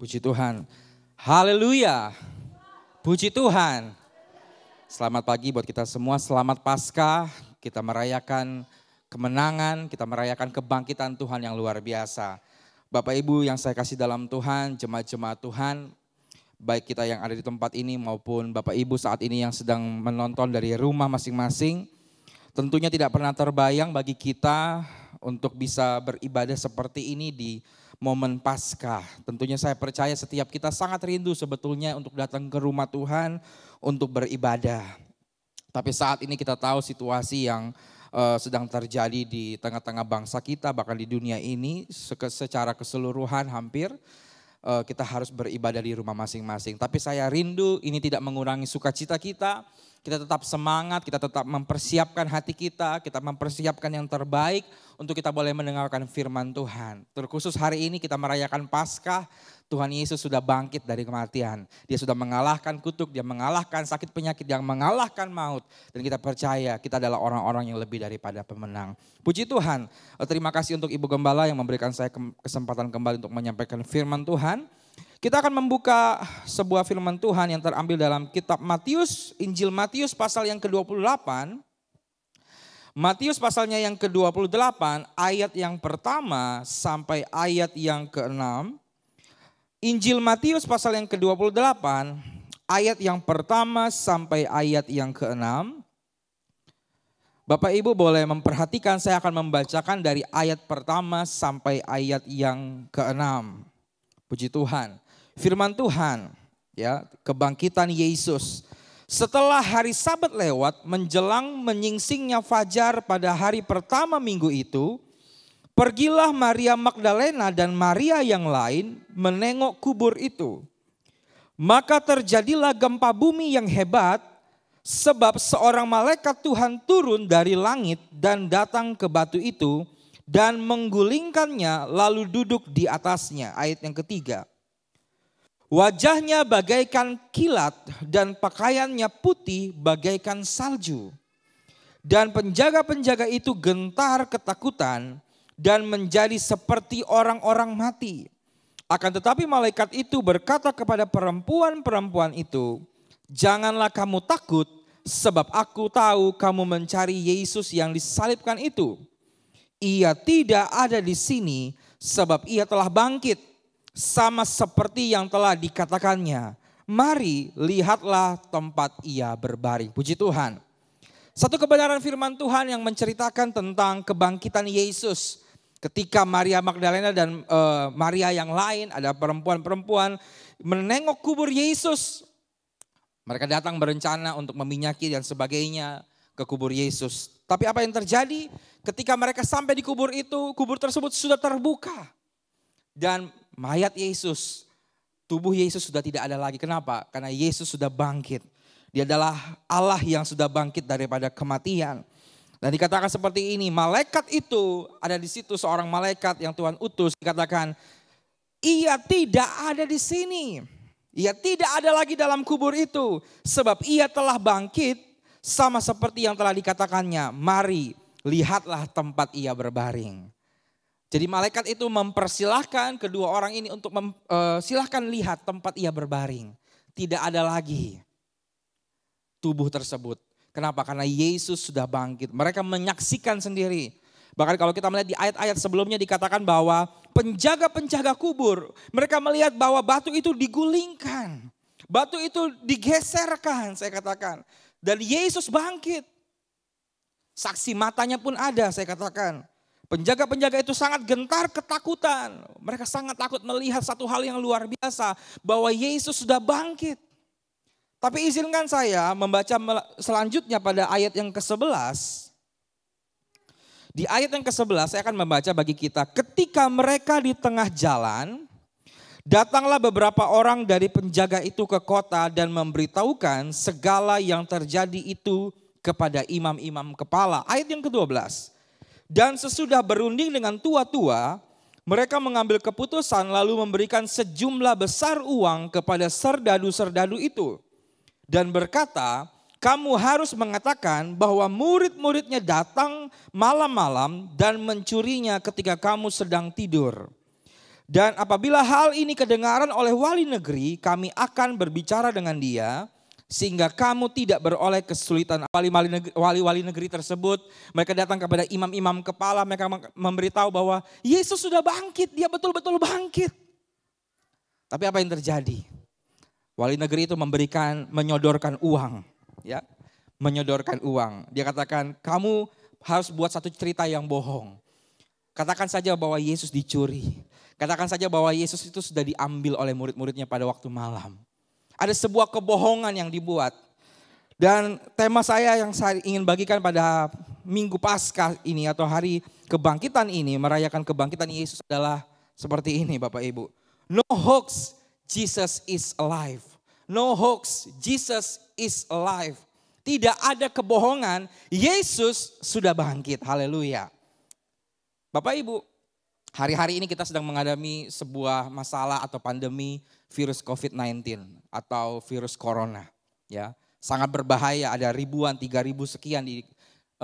Puji Tuhan. Haleluya. Puji Tuhan. Selamat pagi buat kita semua, selamat Paskah. Kita merayakan kemenangan, kita merayakan kebangkitan Tuhan yang luar biasa. Bapak Ibu yang saya kasih dalam Tuhan, jemaat-jemaat Tuhan, baik kita yang ada di tempat ini maupun Bapak Ibu saat ini yang sedang menonton dari rumah masing-masing. Tentunya tidak pernah terbayang bagi kita untuk bisa beribadah seperti ini di momen Paskah. Tentunya saya percaya setiap kita sangat rindu sebetulnya untuk datang ke rumah Tuhan untuk beribadah. Tapi saat ini kita tahu situasi yang sedang terjadi di tengah-tengah bangsa kita, bahkan di dunia ini secara keseluruhan hampir kita harus beribadah di rumah masing-masing. Tapi saya rindu ini tidak mengurangi sukacita kita. Kita tetap semangat, kita tetap mempersiapkan hati kita mempersiapkan yang terbaik untuk kita boleh mendengarkan firman Tuhan. Terkhusus hari ini kita merayakan Paskah, Tuhan Yesus sudah bangkit dari kematian. Dia sudah mengalahkan kutuk, dia mengalahkan sakit penyakit, yang mengalahkan maut. Dan kita percaya kita adalah orang-orang yang lebih daripada pemenang. Puji Tuhan, terima kasih untuk Ibu Gembala yang memberikan saya kesempatan kembali untuk menyampaikan firman Tuhan. Kita akan membuka sebuah firman Tuhan yang terambil dalam kitab Matius, Injil Matius pasal yang ke-28. Matius pasalnya yang ke-28 ayat yang pertama sampai ayat yang ke-6. Injil Matius pasal yang ke-28 ayat yang pertama sampai ayat yang ke-6. Bapak Ibu boleh memperhatikan, saya akan membacakan dari ayat pertama sampai ayat yang ke-6. Puji Tuhan. Firman Tuhan, ya, kebangkitan Yesus. Setelah hari Sabat lewat, menjelang menyingsingnya fajar pada hari pertama minggu itu, pergilah Maria Magdalena dan Maria yang lain menengok kubur itu. Maka terjadilah gempa bumi yang hebat, sebab seorang malaikat Tuhan turun dari langit dan datang ke batu itu dan menggulingkannya lalu duduk di atasnya. Ayat yang ketiga. Wajahnya bagaikan kilat dan pakaiannya putih bagaikan salju. Dan penjaga-penjaga itu gentar ketakutan dan menjadi seperti orang-orang mati. Akan tetapi malaikat itu berkata kepada perempuan-perempuan itu, "Janganlah kamu takut, sebab aku tahu kamu mencari Yesus yang disalibkan itu. Ia tidak ada di sini, sebab ia telah bangkit. Sama seperti yang telah dikatakannya. Mari lihatlah tempat ia berbaring." Puji Tuhan. Satu kebenaran firman Tuhan yang menceritakan tentang kebangkitan Yesus. Ketika Maria Magdalena dan Maria yang lain, ada perempuan-perempuan menengok kubur Yesus. Mereka datang berencana untuk meminyaki dan sebagainya ke kubur Yesus. Tapi apa yang terjadi? Ketika mereka sampai di kubur itu, kubur tersebut sudah terbuka. Dan mayat Yesus, tubuh Yesus sudah tidak ada lagi. Kenapa? Karena Yesus sudah bangkit. Dia adalah Allah yang sudah bangkit daripada kematian. Dan dikatakan seperti ini, malaikat itu ada di situ, seorang malaikat yang Tuhan utus, dikatakan, ia tidak ada di sini. Ia tidak ada lagi dalam kubur itu, sebab ia telah bangkit sama seperti yang telah dikatakannya. Mari lihatlah tempat ia berbaring. Jadi malaikat itu mempersilahkan kedua orang ini untuk silahkan lihat tempat ia berbaring. Tidak ada lagi tubuh tersebut. Kenapa? Karena Yesus sudah bangkit. Mereka menyaksikan sendiri. Bahkan kalau kita melihat di ayat-ayat sebelumnya dikatakan bahwa penjaga-penjaga kubur, mereka melihat bahwa batu itu digulingkan. Batu itu digeserkan, saya katakan. Dan Yesus bangkit. Saksi matanya pun ada, saya katakan. Penjaga-penjaga itu sangat gentar ketakutan. Mereka sangat takut melihat satu hal yang luar biasa. Bahwa Yesus sudah bangkit. Tapi izinkan saya membaca selanjutnya pada ayat yang ke-11. Di ayat yang ke-11 saya akan membaca bagi kita. Ketika mereka di tengah jalan, datanglah beberapa orang dari penjaga itu ke kota dan memberitahukan segala yang terjadi itu kepada imam-imam kepala. Ayat yang ke-12. Dan sesudah berunding dengan tua-tua, mereka mengambil keputusan lalu memberikan sejumlah besar uang kepada serdadu-serdadu itu. Dan berkata, kamu harus mengatakan bahwa murid-muridnya datang malam-malam dan mencurinya ketika kamu sedang tidur. Dan apabila hal ini kedengaran oleh wali negeri, kami akan berbicara dengan dia sehingga kamu tidak beroleh kesulitan. Wali-wali negeri tersebut, mereka datang kepada imam-imam kepala, mereka memberitahu bahwa Yesus sudah bangkit, dia betul-betul bangkit. Tapi apa yang terjadi? Wali negeri itu menyodorkan uang, ya, menyodorkan uang. Dia katakan, kamu harus buat satu cerita yang bohong. Katakan saja bahwa Yesus dicuri. Katakan saja bahwa Yesus itu sudah diambil oleh murid-muridnya pada waktu malam. Ada sebuah kebohongan yang dibuat. Dan tema saya yang saya ingin bagikan pada Minggu Paskah ini atau hari kebangkitan ini, merayakan kebangkitan Yesus adalah seperti ini Bapak Ibu. No hoax, Jesus is alive. No hoax, Jesus is alive. Tidak ada kebohongan, Yesus sudah bangkit. Haleluya. Bapak Ibu, hari-hari ini kita sedang menghadapi sebuah masalah atau pandemi virus COVID-19 atau virus corona. Ya, sangat berbahaya, ada ribuan, 3.000 sekian di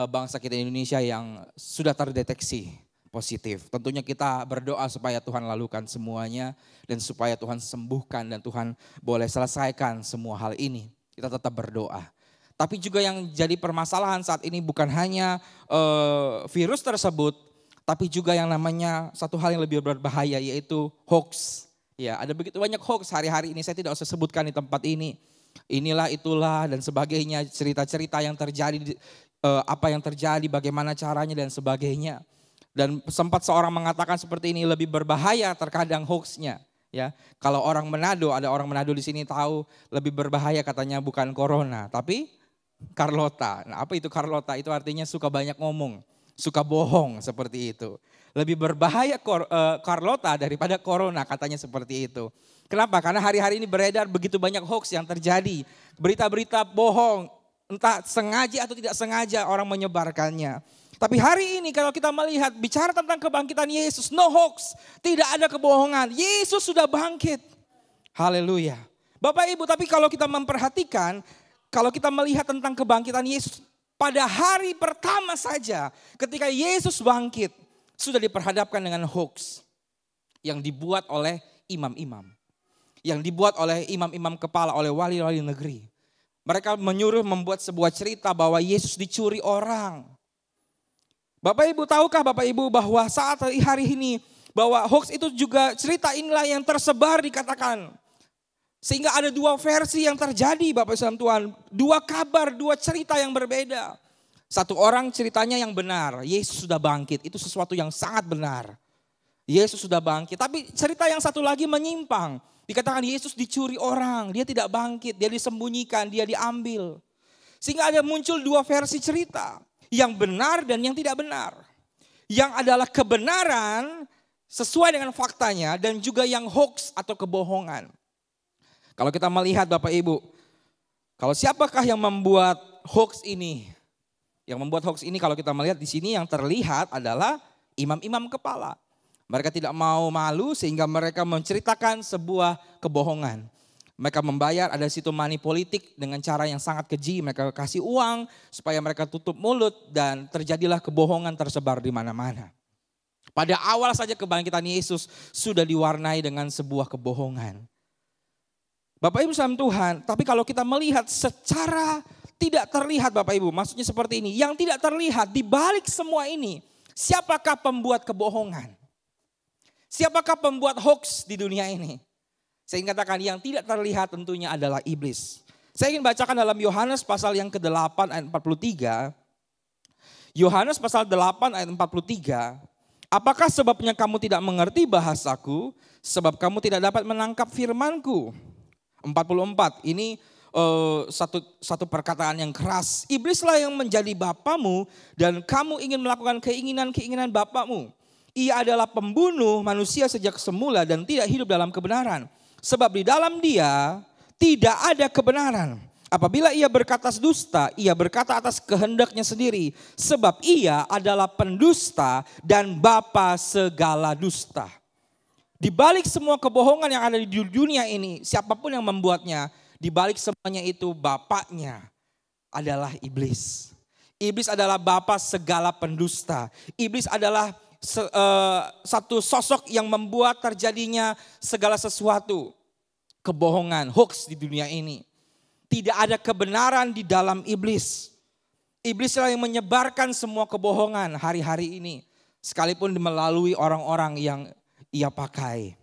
bangsa kita Indonesia yang sudah terdeteksi positif. Tentunya kita berdoa supaya Tuhan lalukan semuanya dan supaya Tuhan sembuhkan dan Tuhan boleh selesaikan semua hal ini. Kita tetap berdoa. Tapi juga yang jadi permasalahan saat ini bukan hanya virus tersebut, tapi juga yang namanya satu hal yang lebih berbahaya yaitu hoax. Ya, ada begitu banyak hoax hari-hari ini, saya tidak usah sebutkan di tempat ini. Inilah, itulah dan sebagainya, cerita-cerita yang terjadi, apa yang terjadi, bagaimana caranya dan sebagainya. Dan sempat seorang mengatakan seperti ini, lebih berbahaya terkadang hoaxnya. Ya, kalau orang Manado, ada orang Manado di sini tahu lebih berbahaya katanya bukan corona, tapi Carlota. Nah, apa itu Carlota? Itu artinya suka banyak ngomong. Suka bohong seperti itu. Lebih berbahaya Carlota daripada corona katanya seperti itu. Kenapa? Karena hari-hari ini beredar begitu banyak hoax yang terjadi. Berita-berita bohong, entah sengaja atau tidak sengaja orang menyebarkannya. Tapi hari ini kalau kita melihat bicara tentang kebangkitan Yesus, no hoax, tidak ada kebohongan. Yesus sudah bangkit. Haleluya. Bapak Ibu, tapi kalau kita memperhatikan, kalau kita melihat tentang kebangkitan Yesus, pada hari pertama saja ketika Yesus bangkit, sudah diperhadapkan dengan hoax yang dibuat oleh imam-imam. Yang dibuat oleh imam-imam kepala, oleh wali-wali negeri. Mereka menyuruh membuat sebuah cerita bahwa Yesus dicuri orang. Bapak Ibu, tahukah Bapak Ibu bahwa saat hari ini, bahwa hoax itu juga cerita inilah yang tersebar dikatakan. Sehingga ada dua versi yang terjadi Bapak Ibu Tuhan. Dua kabar, dua cerita yang berbeda. Satu orang ceritanya yang benar, Yesus sudah bangkit. Itu sesuatu yang sangat benar. Yesus sudah bangkit. Tapi cerita yang satu lagi menyimpang. Dikatakan Yesus dicuri orang, dia tidak bangkit, dia disembunyikan, dia diambil. Sehingga ada muncul dua versi cerita. Yang benar dan yang tidak benar. Yang adalah kebenaran sesuai dengan faktanya dan juga yang hoax atau kebohongan. Kalau kita melihat Bapak Ibu, kalau siapakah yang membuat hoax ini? Yang membuat hoax ini kalau kita melihat di sini yang terlihat adalah imam-imam kepala. Mereka tidak mau malu sehingga mereka menceritakan sebuah kebohongan. Mereka membayar, ada situ money politik dengan cara yang sangat keji. Mereka kasih uang supaya mereka tutup mulut dan terjadilah kebohongan tersebar di mana-mana. Pada awal saja kebangkitan Yesus sudah diwarnai dengan sebuah kebohongan. Bapak Ibu saudara Tuhan, tapi kalau kita melihat secara tidak terlihat Bapak Ibu, maksudnya seperti ini. Yang tidak terlihat di balik semua ini, siapakah pembuat kebohongan? Siapakah pembuat hoax di dunia ini? Saya ingin katakan yang tidak terlihat tentunya adalah iblis. Saya ingin bacakan dalam Yohanes pasal yang ke-8 ayat 43. Yohanes pasal 8 ayat 43. Apakah sebabnya kamu tidak mengerti bahasaku? Sebab kamu tidak dapat menangkap firmanku. 44, ini satu perkataan yang keras. Iblislah yang menjadi bapamu dan kamu ingin melakukan keinginan-keinginan bapamu. Ia adalah pembunuh manusia sejak semula dan tidak hidup dalam kebenaran. Sebab di dalam dia tidak ada kebenaran. Apabila ia berkata dusta, ia berkata atas kehendaknya sendiri. Sebab ia adalah pendusta dan bapa segala dusta. Di balik semua kebohongan yang ada di dunia ini, siapapun yang membuatnya, di balik semuanya itu bapaknya adalah iblis. Iblis adalah bapa segala pendusta. Iblis adalah satu sosok yang membuat terjadinya segala sesuatu. Kebohongan, hoax di dunia ini. Tidak ada kebenaran di dalam iblis. Iblislah yang menyebarkan semua kebohongan hari-hari ini. Sekalipun melalui orang-orang yang ia pakai.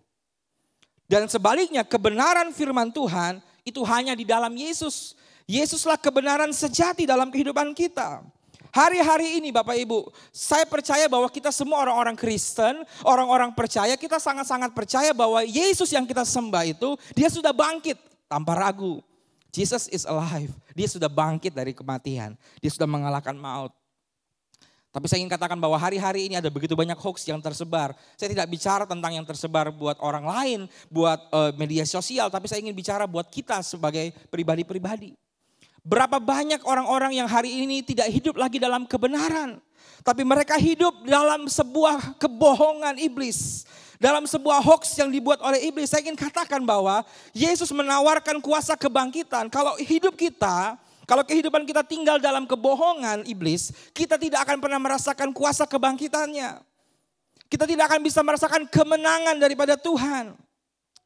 Dan sebaliknya kebenaran firman Tuhan itu hanya di dalam Yesus. Yesuslah kebenaran sejati dalam kehidupan kita. Hari-hari ini Bapak Ibu, saya percaya bahwa kita semua orang-orang Kristen, orang-orang percaya, kita sangat-sangat percaya bahwa Yesus yang kita sembah itu, dia sudah bangkit tanpa ragu. Jesus is alive, dia sudah bangkit dari kematian, dia sudah mengalahkan maut. Tapi saya ingin katakan bahwa hari-hari ini ada begitu banyak hoax yang tersebar. Saya tidak bicara tentang yang tersebar buat orang lain, buat media sosial, tapi saya ingin bicara buat kita sebagai pribadi-pribadi. Berapa banyak orang-orang yang hari ini tidak hidup lagi dalam kebenaran. Tapi mereka hidup dalam sebuah kebohongan iblis. Dalam sebuah hoax yang dibuat oleh iblis. Saya ingin katakan bahwa Yesus menawarkan kuasa kebangkitan. Kalau hidup kita, kalau kehidupan kita tinggal dalam kebohongan iblis, kita tidak akan pernah merasakan kuasa kebangkitannya. Kita tidak akan bisa merasakan kemenangan daripada Tuhan.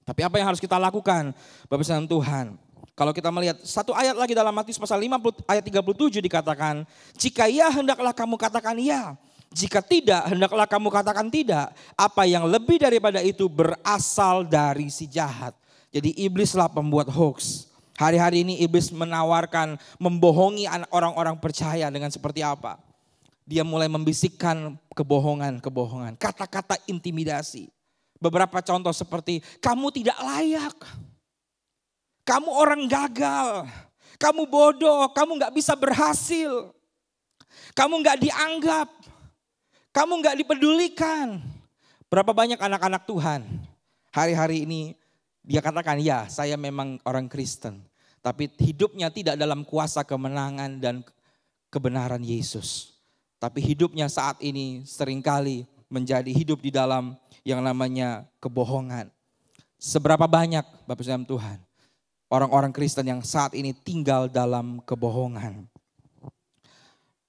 Tapi apa yang harus kita lakukan, Bapak Ibu Tuhan? Kalau kita melihat satu ayat lagi dalam Matius pasal 50 ayat 37 dikatakan, jika ya hendaklah kamu katakan ya, jika tidak hendaklah kamu katakan tidak. Apa yang lebih daripada itu berasal dari si jahat. Jadi iblislah pembuat hoax. Hari-hari ini iblis menawarkan, membohongi orang-orang percaya dengan seperti apa. Dia mulai membisikkan kebohongan-kebohongan, kata-kata intimidasi. Beberapa contoh seperti kamu tidak layak. Kamu orang gagal, kamu bodoh, kamu gak bisa berhasil. Kamu gak dianggap, kamu gak dipedulikan. Berapa banyak anak-anak Tuhan hari-hari ini dia katakan ya saya memang orang Kristen. Tapi hidupnya tidak dalam kuasa kemenangan dan kebenaran Yesus. Tapi hidupnya saat ini seringkali menjadi hidup di dalam yang namanya kebohongan. Seberapa banyak Bapak Ibu Tuhan. Orang-orang Kristen yang saat ini tinggal dalam kebohongan.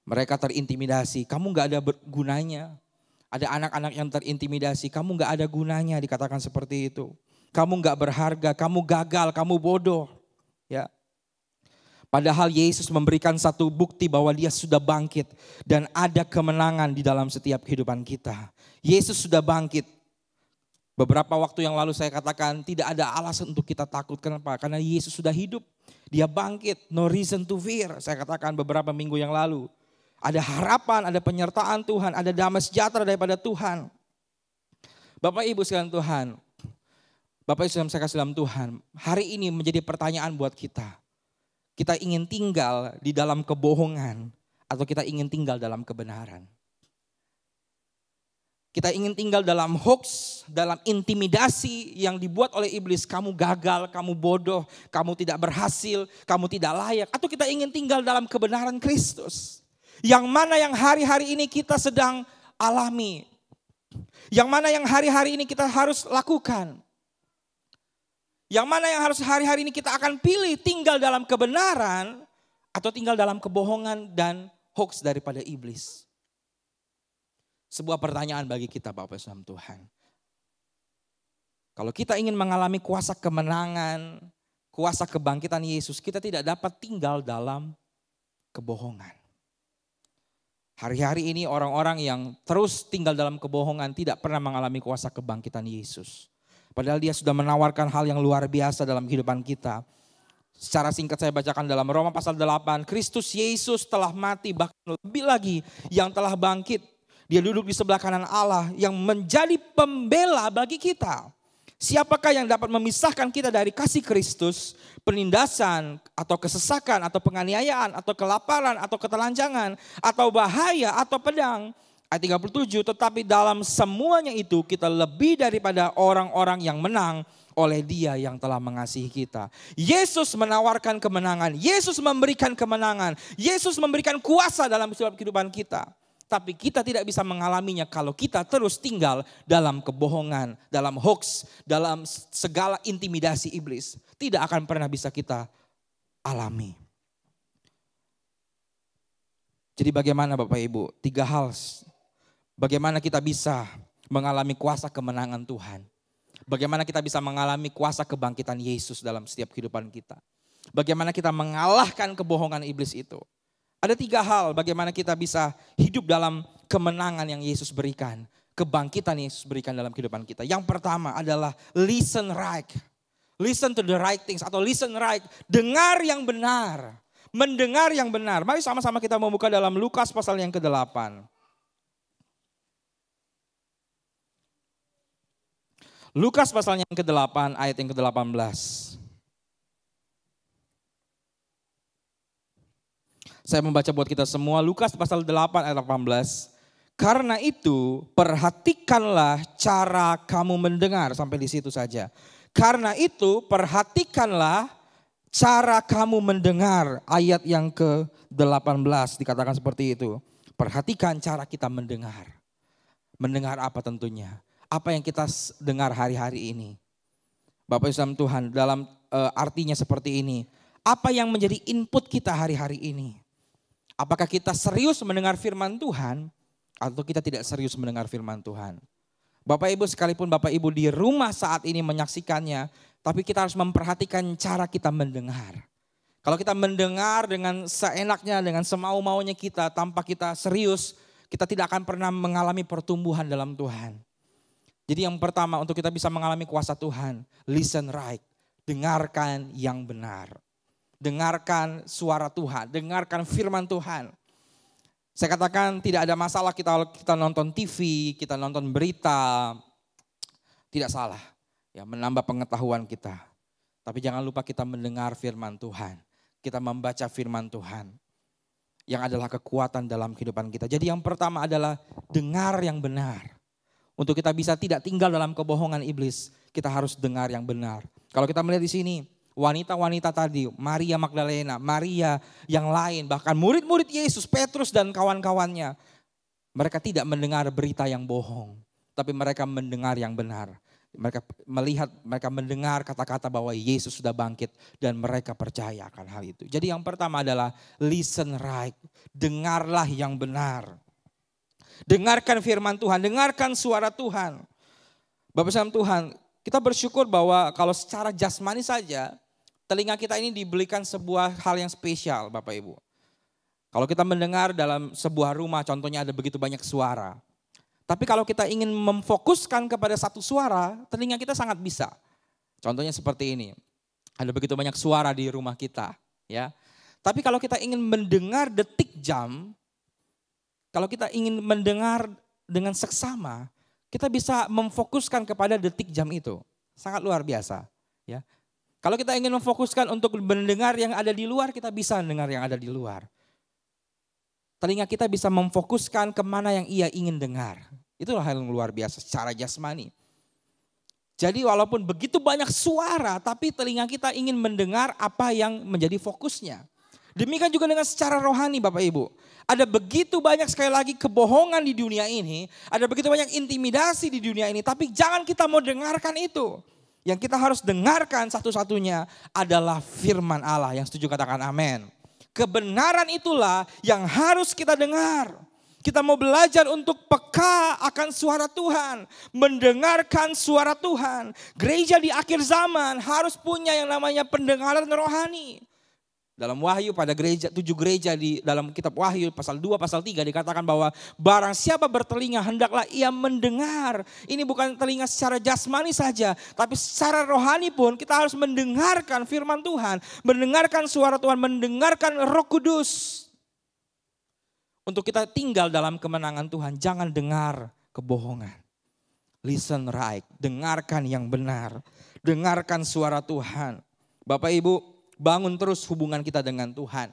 Mereka terintimidasi, kamu gak ada gunanya. Ada anak-anak yang terintimidasi, kamu gak ada gunanya dikatakan seperti itu. Kamu gak berharga, kamu gagal, kamu bodoh. Ya. Padahal Yesus memberikan satu bukti bahwa dia sudah bangkit. Dan ada kemenangan di dalam setiap kehidupan kita. Yesus sudah bangkit. Beberapa waktu yang lalu saya katakan tidak ada alasan untuk kita takut. Kenapa? Karena Yesus sudah hidup. Dia bangkit. No reason to fear. Saya katakan beberapa minggu yang lalu. Ada harapan, ada penyertaan Tuhan. Ada damai sejahtera daripada Tuhan. Bapak Ibu sekalian Tuhan. Bapak Ibu saya kasih dalam Tuhan. Hari ini menjadi pertanyaan buat kita. Kita ingin tinggal di dalam kebohongan. Atau kita ingin tinggal dalam kebenaran. Kita ingin tinggal dalam hoax, dalam intimidasi yang dibuat oleh iblis. Kamu gagal, kamu bodoh, kamu tidak berhasil, kamu tidak layak. Atau kita ingin tinggal dalam kebenaran Kristus. Yang mana yang hari-hari ini kita sedang alami. Yang mana yang hari-hari ini kita harus lakukan. Yang mana yang harus hari-hari ini kita akan pilih tinggal dalam kebenaran. Atau tinggal dalam kebohongan dan hoax daripada iblis. Sebuah pertanyaan bagi kita Bapak Ibu Tuhan. Kalau kita ingin mengalami kuasa kemenangan, kuasa kebangkitan Yesus, kita tidak dapat tinggal dalam kebohongan. Hari-hari ini orang-orang yang terus tinggal dalam kebohongan tidak pernah mengalami kuasa kebangkitan Yesus. Padahal dia sudah menawarkan hal yang luar biasa dalam kehidupan kita. Secara singkat saya bacakan dalam Roma pasal 8, Kristus Yesus telah mati bahkan lebih lagi yang telah bangkit. Dia duduk di sebelah kanan Allah yang menjadi pembela bagi kita. Siapakah yang dapat memisahkan kita dari kasih Kristus? Penindasan atau kesesakan atau penganiayaan atau kelaparan atau ketelanjangan atau bahaya atau pedang. Ayat 37, tetapi dalam semuanya itu kita lebih daripada orang-orang yang menang oleh Dia yang telah mengasihi kita. Yesus menawarkan kemenangan, Yesus memberikan kemenangan, Yesus memberikan kuasa dalam kehidupan kita. Tapi kita tidak bisa mengalaminya kalau kita terus tinggal dalam kebohongan, dalam hoax, dalam segala intimidasi iblis. Tidak akan pernah bisa kita alami. Jadi bagaimana Bapak Ibu? 3 hal Bagaimana kita bisa mengalami kuasa kemenangan Tuhan. Bagaimana kita bisa mengalami kuasa kebangkitan Yesus dalam setiap kehidupan kita. Bagaimana kita mengalahkan kebohongan iblis itu. Ada 3 hal bagaimana kita bisa hidup dalam kemenangan yang Yesus berikan. Kebangkitan Yesus berikan dalam kehidupan kita. Yang pertama adalah listen right. Listen to the right things atau listen right. Dengar yang benar. Mendengar yang benar. Mari sama-sama kita membuka dalam Lukas pasal yang ke-8. Lukas pasal yang ke-8 ayat yang ke-18. Saya membaca buat kita semua Lukas pasal 8 ayat 18. Karena itu perhatikanlah cara kamu mendengar. Sampai di situ saja. Karena itu perhatikanlah cara kamu mendengar. Ayat yang ke-18 dikatakan seperti itu. Perhatikan cara kita mendengar. Mendengar apa tentunya? Apa yang kita dengar hari-hari ini? Bapak Ibu Tuhan dalam artinya seperti ini. Apa yang menjadi input kita hari-hari ini? Apakah kita serius mendengar firman Tuhan atau kita tidak serius mendengar firman Tuhan? Bapak Ibu sekalipun Bapak Ibu di rumah saat ini menyaksikannya, tapi kita harus memperhatikan cara kita mendengar. Kalau kita mendengar dengan seenaknya, dengan semau-maunya kita, tanpa kita serius, kita tidak akan pernah mengalami pertumbuhan dalam Tuhan. Jadi yang pertama untuk kita bisa mengalami kuasa Tuhan, listen right, dengarkan yang benar. Dengarkan suara Tuhan, dengarkan firman Tuhan. Saya katakan tidak ada masalah kita nonton TV, kita nonton berita. Tidak salah, ya menambah pengetahuan kita. Tapi jangan lupa kita mendengar firman Tuhan. Kita membaca firman Tuhan. Yang adalah kekuatan dalam kehidupan kita. Jadi yang pertama adalah dengar yang benar. Untuk kita bisa tidak tinggal dalam kebohongan iblis, kita harus dengar yang benar. Kalau kita melihat di sini, wanita-wanita tadi, Maria Magdalena, Maria yang lain, bahkan murid-murid Yesus, Petrus dan kawan-kawannya. Mereka tidak mendengar berita yang bohong, tapi mereka mendengar yang benar. Mereka melihat, mereka mendengar kata-kata bahwa Yesus sudah bangkit dan mereka percaya akan hal itu. Jadi yang pertama adalah listen right, dengarlah yang benar. Dengarkan firman Tuhan, dengarkan suara Tuhan. Bapak Ibu Tuhan, kita bersyukur bahwa kalau secara jasmani saja, telinga kita ini diberikan sebuah hal yang spesial Bapak Ibu. Kalau kita mendengar dalam sebuah rumah contohnya ada begitu banyak suara. Tapi kalau kita ingin memfokuskan kepada satu suara, telinga kita sangat bisa. Contohnya seperti ini. Ada begitu banyak suara di rumah kita, ya. Tapi kalau kita ingin mendengar detik jam, kalau kita ingin mendengar dengan seksama, kita bisa memfokuskan kepada detik jam itu. Sangat luar biasa, ya. Kalau kita ingin memfokuskan untuk mendengar yang ada di luar, kita bisa mendengar yang ada di luar. Telinga kita bisa memfokuskan kemana yang ia ingin dengar. Itulah hal yang luar biasa secara jasmani. Jadi walaupun begitu banyak suara, tapi telinga kita ingin mendengar apa yang menjadi fokusnya. Demikian juga dengan secara rohani Bapak Ibu. Ada begitu banyak sekali lagi kebohongan di dunia ini. Ada begitu banyak intimidasi di dunia ini. Tapi jangan kita mau dengarkan itu. Yang kita harus dengarkan satu-satunya adalah firman Allah. Yang setuju katakan amin. Kebenaran itulah yang harus kita dengar. Kita mau belajar untuk peka akan suara Tuhan. Mendengarkan suara Tuhan. Gereja di akhir zaman harus punya yang namanya pendengaran rohani. Dalam Wahyu pada gereja, 7 gereja di dalam kitab Wahyu pasal 2, pasal 3 dikatakan bahwa barang siapa bertelinga hendaklah ia mendengar. Ini bukan telinga secara jasmani saja, tapi secara rohani pun kita harus mendengarkan firman Tuhan. Mendengarkan suara Tuhan, mendengarkan Roh Kudus. Untuk kita tinggal dalam kemenangan Tuhan, jangan dengar kebohongan. Listen right, dengarkan yang benar. Dengarkan suara Tuhan. Bapak Ibu, bangun terus hubungan kita dengan Tuhan.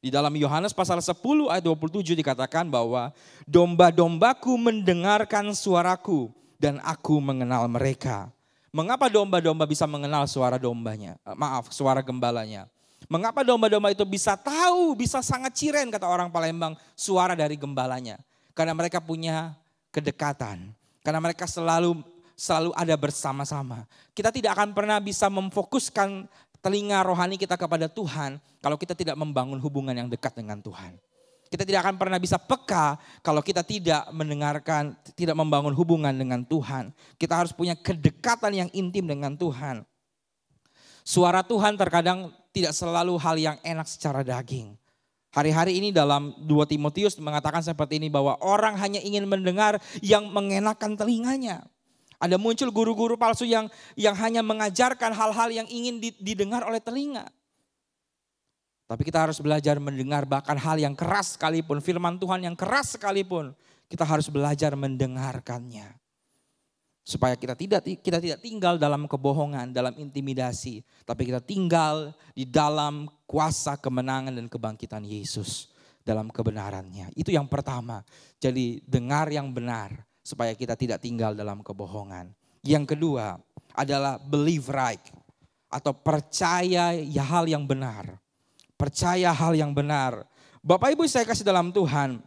Di dalam Yohanes pasal 10 ayat 27 dikatakan bahwa domba-dombaku mendengarkan suaraku dan aku mengenal mereka. Mengapa domba-domba bisa mengenal suara dombanya? Suara gembalanya. Mengapa domba-domba itu bisa tahu, bisa sangat ciren kata orang Palembang suara dari gembalanya? Karena mereka punya kedekatan. Karena mereka selalu ada bersama-sama. Kita tidak akan pernah bisa memfokuskan telinga rohani kita kepada Tuhan kalau kita tidak membangun hubungan yang dekat dengan Tuhan. Kita tidak akan pernah bisa peka kalau kita tidak mendengarkan, tidak membangun hubungan dengan Tuhan. Kita harus punya kedekatan yang intim dengan Tuhan. Suara Tuhan terkadang tidak selalu hal yang enak secara daging. Hari-hari ini dalam 2 Timotius mengatakan seperti ini, bahwa orang hanya ingin mendengar yang mengenakan telinganya. Ada muncul guru-guru palsu yang hanya mengajarkan hal-hal yang ingin didengar oleh telinga. Tapi kita harus belajar mendengar bahkan hal yang keras sekalipun, firman Tuhan yang keras sekalipun, kita harus belajar mendengarkannya. Supaya kita tidak tinggal dalam kebohongan, dalam intimidasi, tapi kita tinggal di dalam kuasa kemenangan dan kebangkitan Yesus dalam kebenarannya. Itu yang pertama. Jadi dengar yang benar supaya kita tidak tinggal dalam kebohongan. Yang kedua adalah believe right atau percaya hal yang benar. Percaya hal yang benar. Bapak Ibu saya kasih dalam Tuhan.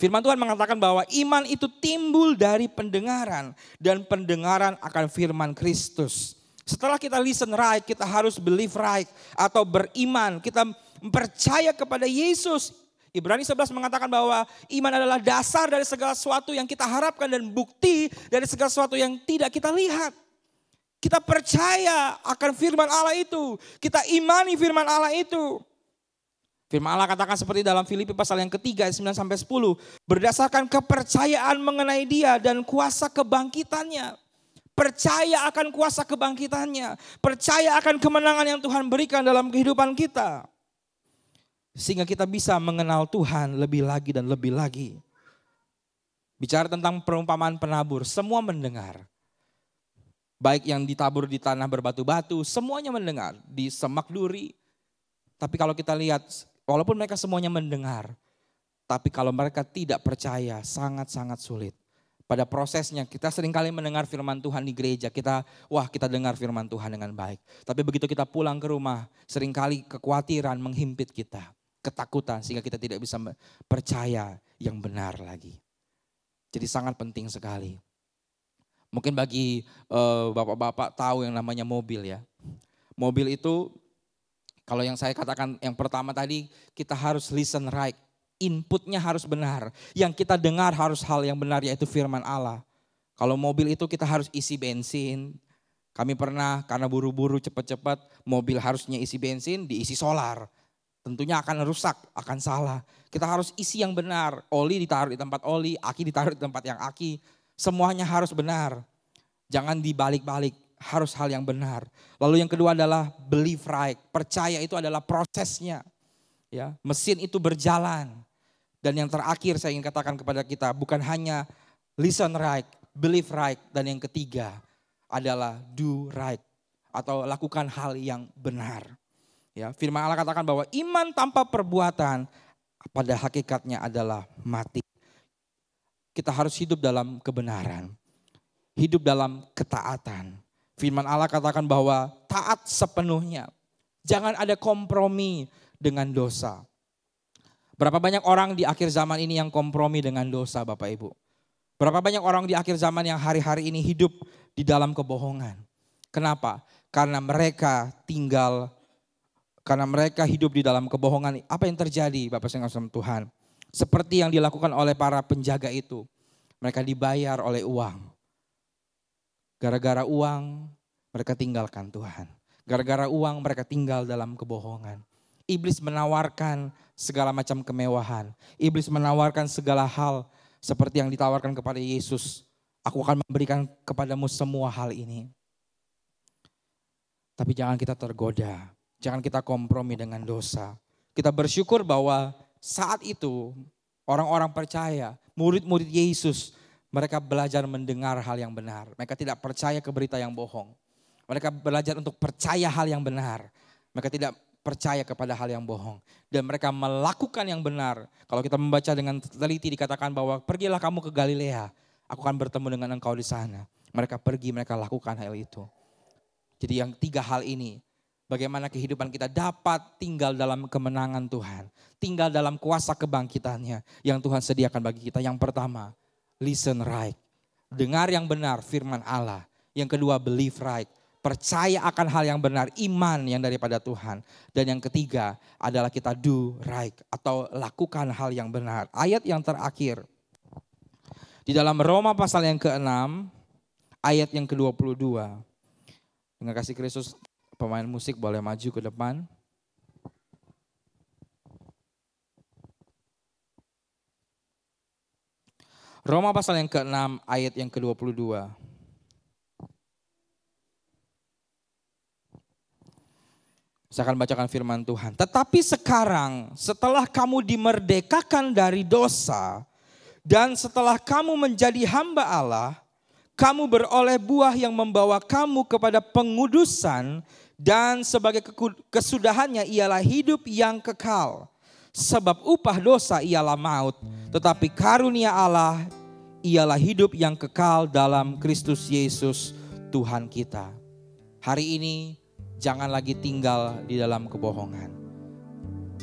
Firman Tuhan mengatakan bahwa iman itu timbul dari pendengaran. Dan pendengaran akan firman Kristus. Setelah kita listen right, kita harus believe right. Atau beriman, kita percaya kepada Yesus. Ibrani 11 mengatakan bahwa iman adalah dasar dari segala sesuatu yang kita harapkan. Dan bukti dari segala sesuatu yang tidak kita lihat. Kita percaya akan firman Allah itu. Kita imani firman Allah itu. Firman Allah katakan seperti dalam Filipi pasal yang ketiga ayat 9-10. Berdasarkan kepercayaan mengenai Dia dan kuasa kebangkitannya. Percaya akan kuasa kebangkitannya. Percaya akan kemenangan yang Tuhan berikan dalam kehidupan kita. Sehingga kita bisa mengenal Tuhan lebih lagi dan lebih lagi. Bicara tentang perumpamaan penabur, semua mendengar. Baik yang ditabur di tanah berbatu-batu, semuanya mendengar. Di semak duri. Tapi kalau kita lihat, walaupun mereka semuanya mendengar. Tapi kalau mereka tidak percaya, sangat-sangat sulit. Pada prosesnya kita seringkali mendengar firman Tuhan di gereja. Kita dengar firman Tuhan dengan baik. Tapi begitu kita pulang ke rumah, seringkali kekhawatiran menghimpit kita. Ketakutan sehingga kita tidak bisa percaya yang benar lagi. Jadi sangat penting sekali. Mungkin bagi bapak-bapak tahu yang namanya mobil ya. Mobil itu kalau yang saya katakan yang pertama tadi kita harus listen right. Inputnya harus benar. Yang kita dengar harus hal yang benar yaitu firman Allah. Kalau mobil itu kita harus isi bensin. Kami pernah karena buru-buru cepat-cepat mobil harusnya isi bensin diisi solar. Tentunya akan rusak, akan salah. Kita harus isi yang benar. Oli ditaruh di tempat oli, aki ditaruh di tempat yang aki. Semuanya harus benar. Jangan dibalik-balik, harus hal yang benar. Lalu yang kedua adalah believe right. Percaya itu adalah prosesnya. Ya, mesin itu berjalan. Dan yang terakhir saya ingin katakan kepada kita bukan hanya listen right, believe right. Dan yang ketiga adalah do right. Atau lakukan hal yang benar. Ya, firman Allah katakan bahwa iman tanpa perbuatan pada hakikatnya adalah mati. Kita harus hidup dalam kebenaran. Hidup dalam ketaatan. Firman Allah katakan bahwa taat sepenuhnya. Jangan ada kompromi dengan dosa. Berapa banyak orang di akhir zaman ini yang kompromi dengan dosa Bapak Ibu. Berapa banyak orang di akhir zaman yang hari-hari ini hidup di dalam kebohongan. Kenapa? Karena mereka hidup di dalam kebohongan. Apa yang terjadi Bapak sekalian Tuhan? Seperti yang dilakukan oleh para penjaga itu. Mereka dibayar oleh uang. Gara-gara uang mereka tinggalkan Tuhan. Gara-gara uang mereka tinggal dalam kebohongan. Iblis menawarkan segala macam kemewahan. Iblis menawarkan segala hal seperti yang ditawarkan kepada Yesus. Aku akan memberikan kepadamu semua hal ini. Tapi jangan kita tergoda. Jangan kita kompromi dengan dosa. Kita bersyukur bahwa saat itu orang-orang percaya, murid-murid Yesus, mereka belajar mendengar hal yang benar. Mereka tidak percaya ke berita yang bohong. Mereka belajar untuk percaya hal yang benar. Mereka tidak percaya kepada hal yang bohong. Dan mereka melakukan yang benar. Kalau kita membaca dengan teliti dikatakan bahwa pergilah kamu ke Galilea. Aku akan bertemu dengan engkau di sana. Mereka pergi, mereka lakukan hal itu. Jadi yang tiga hal ini. Bagaimana kehidupan kita dapat tinggal dalam kemenangan Tuhan. Tinggal dalam kuasa kebangkitannya yang Tuhan sediakan bagi kita. Yang pertama, listen right. Dengar yang benar firman Allah. Yang kedua, believe right. percaya akan hal yang benar, iman yang daripada Tuhan. Dan yang ketiga adalah kita do right atau lakukan hal yang benar. Ayat yang terakhir di dalam Roma pasal yang ke-6 ayat yang ke-22. Dengan kasih Kristus, pemain musik boleh maju ke depan. Roma pasal yang ke-6 ayat yang ke-22. Saya akan bacakan firman Tuhan. Tetapi sekarang setelah kamu dimerdekakan dari dosa dan setelah kamu menjadi hamba Allah, kamu beroleh buah yang membawa kamu kepada pengudusan dan sebagai kesudahannya ialah hidup yang kekal. Sebab upah dosa ialah maut, tetapi karunia Allah ialah hidup yang kekal dalam Kristus Yesus Tuhan kita. Hari ini jangan lagi tinggal di dalam kebohongan.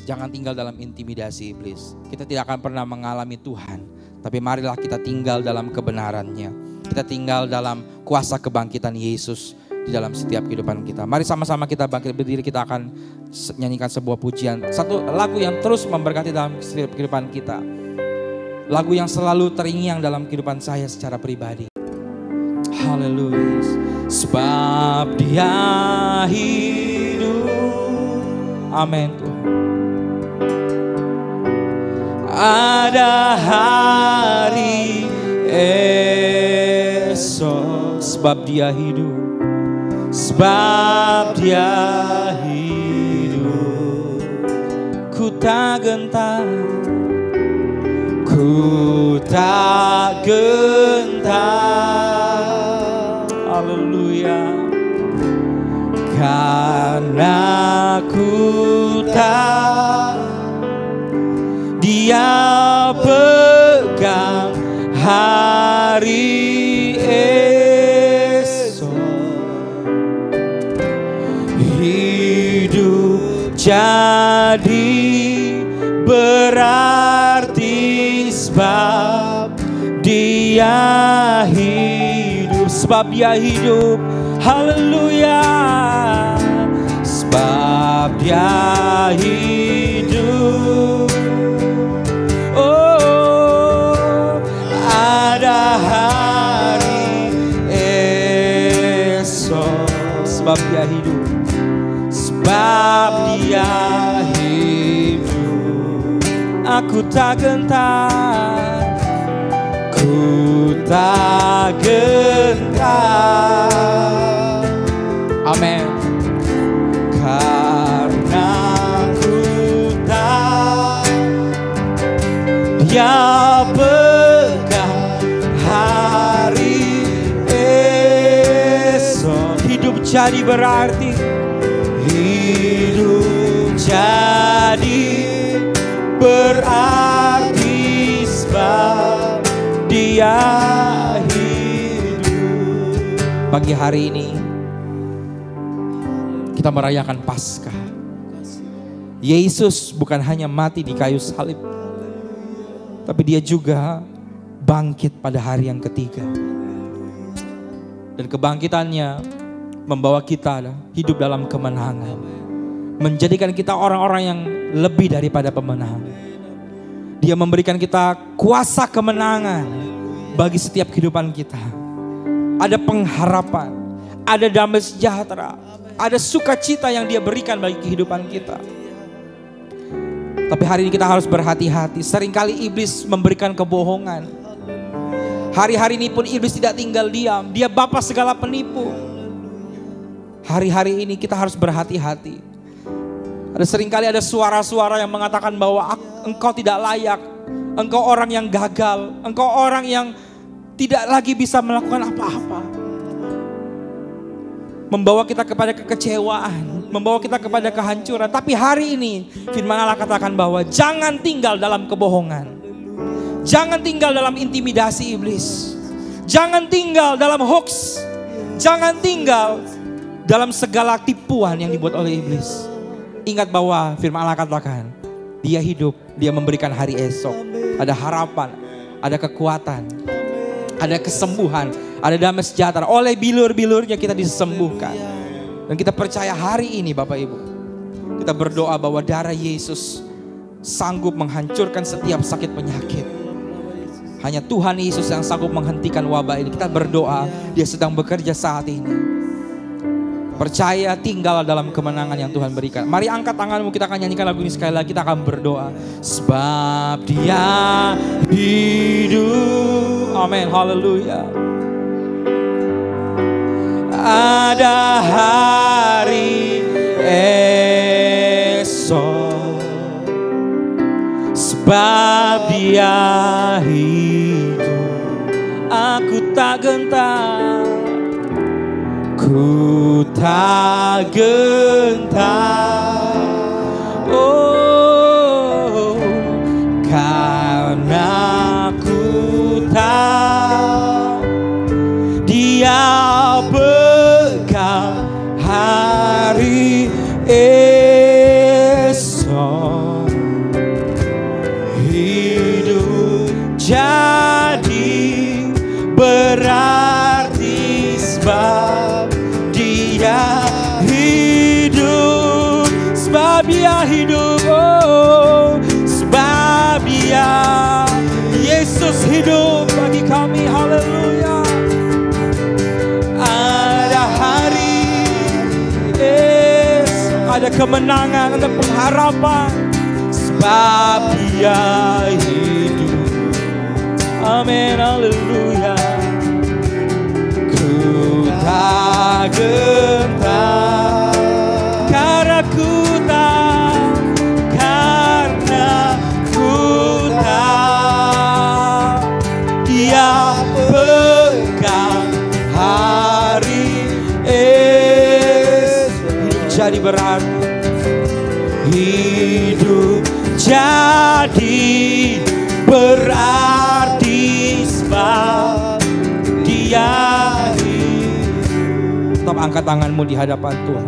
Jangan tinggal dalam intimidasi iblis. Kita tidak akan pernah mengalami Tuhan. Tapi marilah kita tinggal dalam kebenarannya. Kita tinggal dalam kuasa kebangkitan Yesus di dalam setiap kehidupan kita. Mari sama-sama kita bangkit berdiri, kita akan nyanyikan sebuah pujian. Satu lagu yang terus memberkati dalam setiap kehidupan kita. Lagu yang selalu terngiang dalam kehidupan saya secara pribadi. Haleluya. Sebab Dia hidup. Amin Tuhan. Ada hari esok. Sebab Dia hidup. Sebab Dia hidup. Ku tak gentar. Ku tak gentar. Haleluya. Karena ku tak, Dia pegang hari esok. Hidup jadi berarti sebab Dia hidup. Sebab Dia hidup. Haleluya. Sebab Dia hidup. Oh, ada hari esok. Sebab Dia hidup. Sebab Dia hidup. Aku tak gentar. Ku tak gentar. Amin. Karena ku tak, Dia pegang hari esok. Hidup jadi berarti. Hidup jadi berarti sebab Dia hidup. Pagi hari ini kita merayakan Paskah. Yesus bukan hanya mati di kayu salib, tapi Dia juga bangkit pada hari yang ketiga. Dan kebangkitannya membawa kita hidup dalam kemenangan, menjadikan kita orang-orang yang lebih daripada pemenang. Dia memberikan kita kuasa kemenangan bagi setiap kehidupan kita. Ada pengharapan, ada damai sejahtera, ada sukacita yang Dia berikan bagi kehidupan kita. Tapi hari ini kita harus berhati-hati. Seringkali iblis memberikan kebohongan. Hari-hari ini pun iblis tidak tinggal diam. Dia bapa segala penipu. Hari-hari ini kita harus berhati-hati. Ada seringkali ada suara-suara yang mengatakan bahwa engkau tidak layak, engkau orang yang gagal, engkau orang yang tidak lagi bisa melakukan apa-apa. Membawa kita kepada kekecewaan, membawa kita kepada kehancuran. Tapi hari ini firman Allah katakan bahwa jangan tinggal dalam kebohongan. Jangan tinggal dalam intimidasi iblis. Jangan tinggal dalam hoax. Jangan tinggal dalam segala tipuan yang dibuat oleh iblis. Ingat bahwa firman Allah katakan, Dia hidup, Dia memberikan hari esok. Ada harapan, ada kekuatan, ada kesembuhan, Ada damai sejahtera. Oleh bilur-bilurnya kita disembuhkan. Dan kita percaya hari ini Bapak Ibu, kita berdoa bahwa darah Yesus sanggup menghancurkan setiap sakit penyakit. Hanya Tuhan Yesus yang sanggup menghentikan wabah ini. Kita berdoa, Dia sedang bekerja saat ini. Percaya, tinggal dalam kemenangan yang Tuhan berikan. Mari angkat tanganmu, kita akan nyanyikan lagu ini sekali lagi. Kita akan berdoa. Sebab Dia hidup. Amin, haleluya. Ada hari esok, sebab Dia hidup, aku tak gentar, ku tak gentar. Oh, karena ku tahu Dia pegang hari esok. Hidup jadi berarti sebab Dia hidup. Sebab Dia hidup, oh, sebab Dia Yesus hidup bagi kami, haleluya. Ada hari ada kemenangan, ada pengharapan, sebab Dia hidup. Amin, haleluya. Ku tak gentar, karena ku tahu Dia pegang hari jadi berarti. Hidup jadi berarti sebab Dia hidup. Tetap angkat tanganmu di hadapan Tuhan.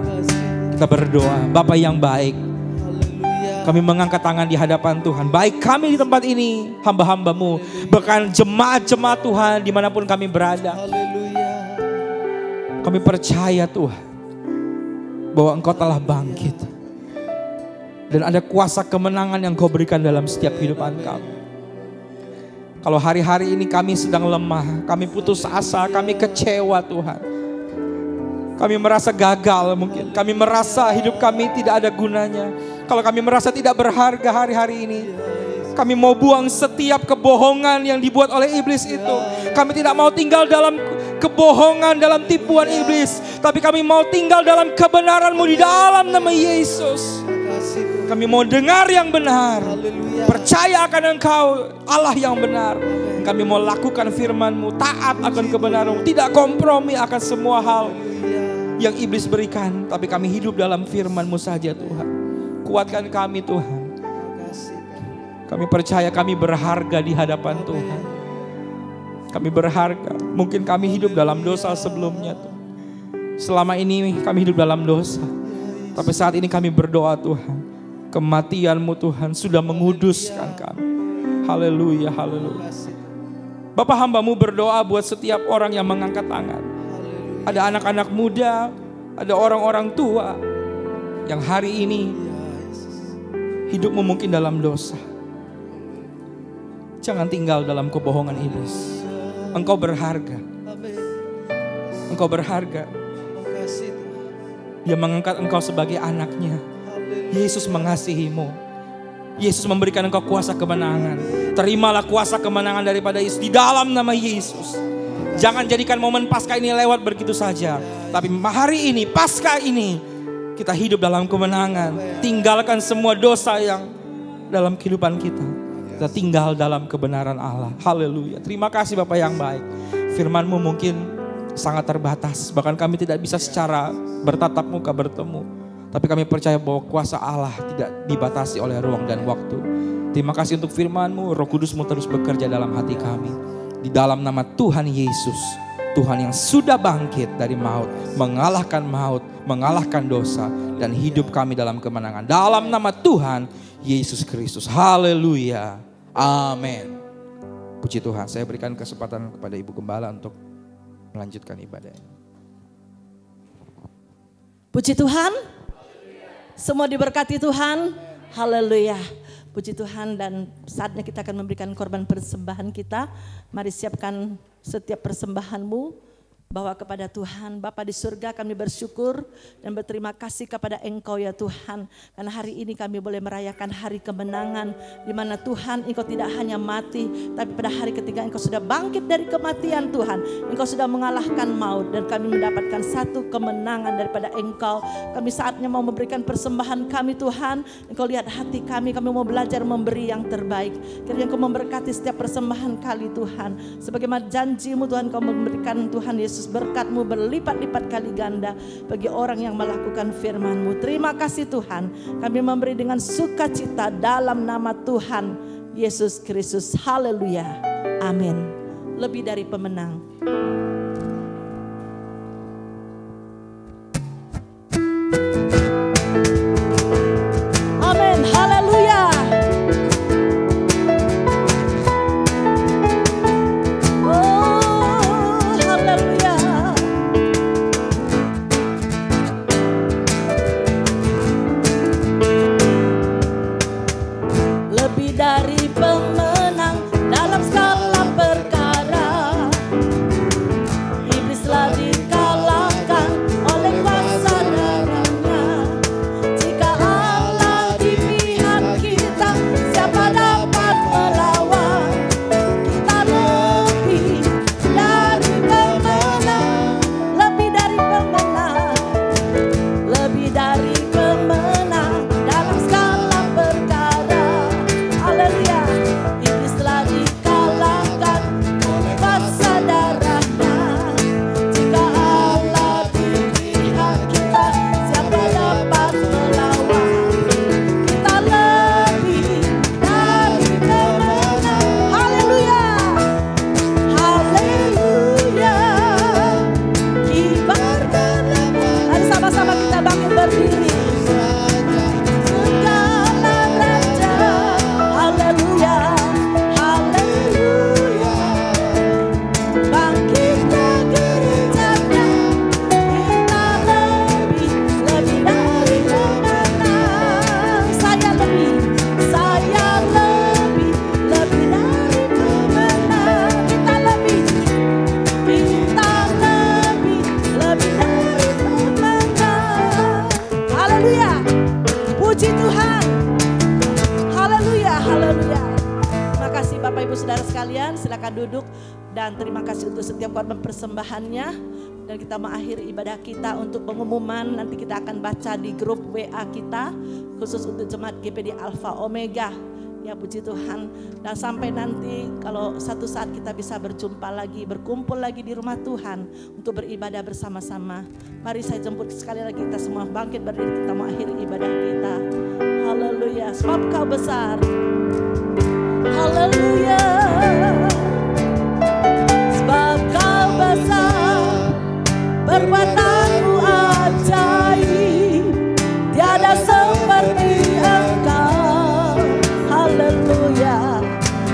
Kita berdoa. Bapa yang baik, kami mengangkat tangan di hadapan Tuhan. Baik kami di tempat ini, hamba-hambamu, bahkan jemaat-jemaat Tuhan dimanapun kami berada. Kami percaya Tuhan bahwa Engkau telah bangkit. Dan ada kuasa kemenangan yang Kau berikan dalam setiap kehidupan kami. Kalau hari-hari ini kami sedang lemah, kami putus asa, kami kecewa Tuhan. Kami merasa gagal mungkin. Kami merasa hidup kami tidak ada gunanya. Kalau kami merasa tidak berharga hari-hari ini, kami mau buang setiap kebohongan yang dibuat oleh iblis itu. Kami tidak mau tinggal dalam kebohongan, dalam tipuan iblis. Tapi kami mau tinggal dalam kebenaran-Mu di dalam nama Yesus. Kami mau dengar yang benar, percaya akan Engkau, Allah yang benar. Kami mau lakukan firman-Mu, taat akan kebenaran-Mu, tidak kompromi akan semua hal yang iblis berikan. Tapi kami hidup dalam firman-Mu saja Tuhan. Kuatkan kami Tuhan. Kami percaya kami berharga di hadapan Tuhan. Kami berharga. Mungkin kami hidup dalam dosa sebelumnya Tuhan. Selama ini kami hidup dalam dosa. Tapi saat ini kami berdoa Tuhan. Kematian-Mu Tuhan sudah menguduskan kami. Haleluya, haleluya. Bapak hamba-Mu berdoa buat setiap orang yang mengangkat tangan. Ada anak-anak muda, ada orang-orang tua yang hari ini hidupmu mungkin dalam dosa. Jangan tinggal dalam kebohongan iblis. Engkau berharga. Engkau berharga. Dia mengangkat engkau sebagai anaknya. Yesus mengasihimu. Yesus memberikan engkau kuasa kemenangan. Terimalah kuasa kemenangan daripada Yesus di dalam nama Yesus. Jangan jadikan momen Paskah ini lewat begitu saja. Tapi hari ini, Paskah ini, kita hidup dalam kemenangan. Tinggalkan semua dosa yang dalam kehidupan kita. Kita tinggal dalam kebenaran Allah. Haleluya. Terima kasih Bapak yang baik. Firman-Mu mungkin sangat terbatas. Bahkan kami tidak bisa secara bertatap muka bertemu. Tapi kami percaya bahwa kuasa Allah tidak dibatasi oleh ruang dan waktu. Terima kasih untuk firman-Mu. Roh Kudus-Mu terus bekerja dalam hati kami. Di dalam nama Tuhan Yesus. Tuhan yang sudah bangkit dari maut. Mengalahkan maut. Mengalahkan dosa. Dan hidup kami dalam kemenangan. Dalam nama Tuhan Yesus Kristus. Haleluya. Amin. Puji Tuhan. Saya berikan kesempatan kepada Ibu Gembala untuk melanjutkan ibadahnya. Puji Tuhan. Semua diberkati Tuhan. Haleluya. Puji Tuhan, dan saatnya kita akan memberikan korban persembahan kita. Mari siapkan setiap persembahanmu. Bawa kepada Tuhan. Bapa di surga, kami bersyukur dan berterima kasih kepada Engkau ya Tuhan. Karena hari ini kami boleh merayakan hari kemenangan. Di mana Tuhan, Engkau tidak hanya mati, tapi pada hari ketiga Engkau sudah bangkit dari kematian Tuhan. Engkau sudah mengalahkan maut dan kami mendapatkan satu kemenangan daripada Engkau. Kami saatnya mau memberikan persembahan kami Tuhan. Engkau lihat hati kami mau belajar memberi yang terbaik. Kiranya Engkau memberkati setiap persembahan kali Tuhan. Sebagaimana janji-Mu Tuhan, Kau memberikan Tuhan Yesus berkat-Mu berlipat-lipat kali ganda bagi orang yang melakukan firman-Mu. Terima kasih Tuhan. Kami memberi dengan sukacita dalam nama Tuhan Yesus Kristus. Haleluya. Amin. Lebih dari pemenang. Amin. Haleluya. Dari pemenang dalam segala perkara, iblis telah dikalahkan oleh kuasa darahnya. Jika Allah di pihak kita, siapa dapat melawan? Kita lebih dari pemenang, lebih dari pemenang, lebih dari pemenang dalam segala perkara. Haleluya. Iblis telah dikalahkan oleh kuasa darahnya. Jika Allah di pihak kita, siapa dapat melawan? Kita lebih dari pemenang. Haleluya. Haleluya. Kibarkanlah. Mari sama-sama kita bangkit berdiri. Haleluya, haleluya, bangkitlah gerejanya, kita lebih dari pemenang. Saya lebih dari pemenang. Kita lebih dari pemenang. Haleluya, puji Tuhan. Haleluya, haleluya. Terima kasih Bapak Ibu Saudara sekalian, silakan duduk dan terima kasih untuk setiap korban persembahannya. Dan kita mengakhiri ibadah kita untuk pengumuman, nanti kita akan baca di grup WA kita khusus untuk jemaat GPD Alpha Omega. Ya puji Tuhan. Dan sampai nanti kalau satu saat kita bisa berjumpa lagi, berkumpul lagi di rumah Tuhan untuk beribadah bersama-sama. Mari saya jemput sekali lagi kita semua bangkit berdiri, kita mengakhiri ibadah kita. Haleluya, sebab Kau besar. Haleluya, sebab Kau besar, perbuatan-Mu ajaib, tiada seperti Engkau. Haleluya,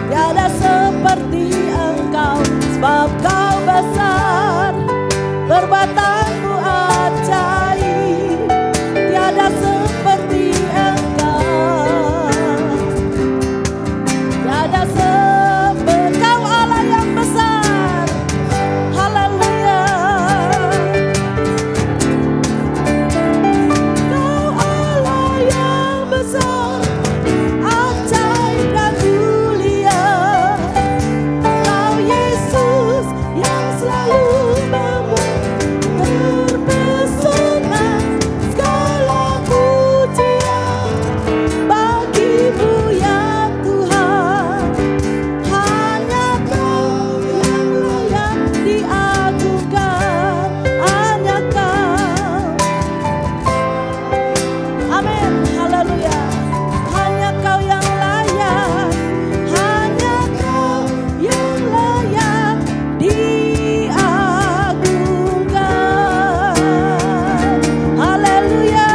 tiada seperti Engkau, sebab Kau besar, perbuatan-Mu ajaib, tiada seperti Engkau. Tiada seperti Kau Allah yang besar. Haleluya. Kau Allah yang besar, ajaib dan mulia. Kau Yesus yang selalu membuat terpesona. Segala pujian bagi-Mu ya Tuhan. Hanya Kau yang layak diagungkan, hanya Kau. Amin, haleluya. Hanya Kau yang layak, hanya Kau yang layak diagungkan. Haleluya.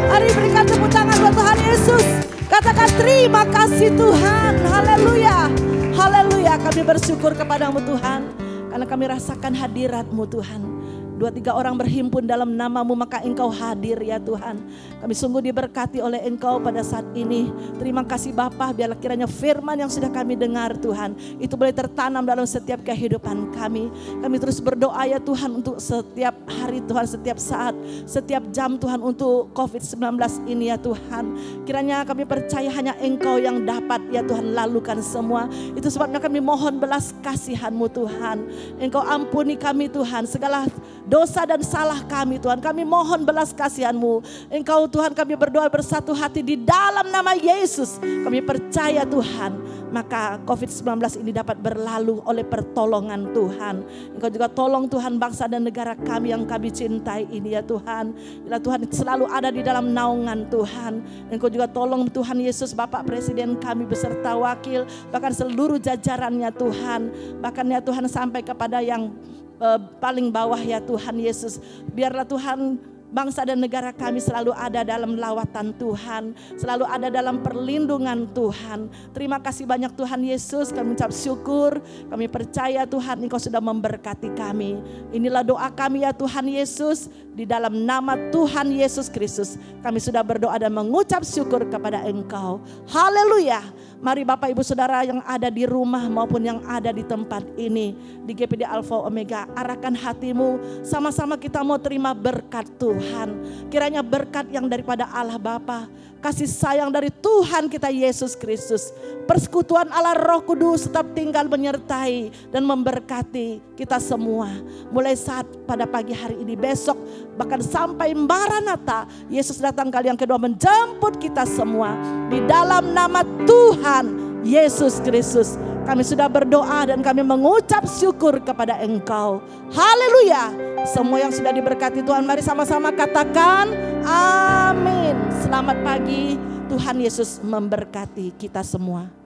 Mari berikan tepuk tangan buat Tuhan Yesus. Katakan terima kasih Tuhan. Haleluya. Haleluya. Kami bersyukur kepada-Mu Tuhan. Karena kami rasakan hadirat-Mu Tuhan. 2-3 orang berhimpun dalam nama-Mu, maka Engkau hadir ya Tuhan. Kami sungguh diberkati oleh Engkau pada saat ini. Terima kasih Bapa, biarlah kiranya firman yang sudah kami dengar Tuhan, itu boleh tertanam dalam setiap kehidupan kami. Kami terus berdoa ya Tuhan untuk setiap hari Tuhan, setiap saat, setiap jam Tuhan untuk COVID-19 ini ya Tuhan. Kiranya kami percaya hanya Engkau yang dapat ya Tuhan lalukan semua. Itu sebabnya kami mohon belas kasihan-Mu Tuhan. Engkau ampuni kami Tuhan, segala dosa dan salah kami Tuhan. Kami mohon belas kasihan-Mu. Engkau Tuhan, kami berdoa bersatu hati di dalam nama Yesus. Kami percaya Tuhan, maka COVID-19 ini dapat berlalu oleh pertolongan Tuhan. Engkau juga tolong Tuhan bangsa dan negara kami yang kami cintai ini ya Tuhan. Bila Tuhan selalu ada di dalam naungan Tuhan. Engkau juga tolong Tuhan Yesus, Bapak Presiden kami beserta wakil, bahkan seluruh jajarannya Tuhan. Bahkan ya Tuhan sampai kepada yang paling bawah ya Tuhan Yesus. Biarlah Tuhan bangsa dan negara kami selalu ada dalam lawatan Tuhan, selalu ada dalam perlindungan Tuhan. Terima kasih banyak Tuhan Yesus, kami ucap syukur, kami percaya Tuhan Engkau sudah memberkati kami. Inilah doa kami ya Tuhan Yesus, di dalam nama Tuhan Yesus Kristus kami sudah berdoa dan mengucap syukur kepada Engkau. Haleluya. Mari Bapak Ibu Saudara yang ada di rumah maupun yang ada di tempat ini, di GPD Alpha Omega, arahkan hatimu, sama-sama kita mau terima berkat Tuhan. Kiranya berkat yang daripada Allah Bapa, kasih sayang dari Tuhan kita Yesus Kristus, persekutuan Allah Roh Kudus tetap tinggal menyertai dan memberkati kita semua. Mulai saat pada pagi hari ini, besok, bahkan sampai Maranatha, Yesus datang kali yang kedua menjemput kita semua. Di dalam nama Tuhan Yesus Kristus kami sudah berdoa dan kami mengucap syukur kepada Engkau. Haleluya. Semua yang sudah diberkati Tuhan, mari sama-sama katakan amin. Selamat pagi, Tuhan Yesus memberkati kita semua.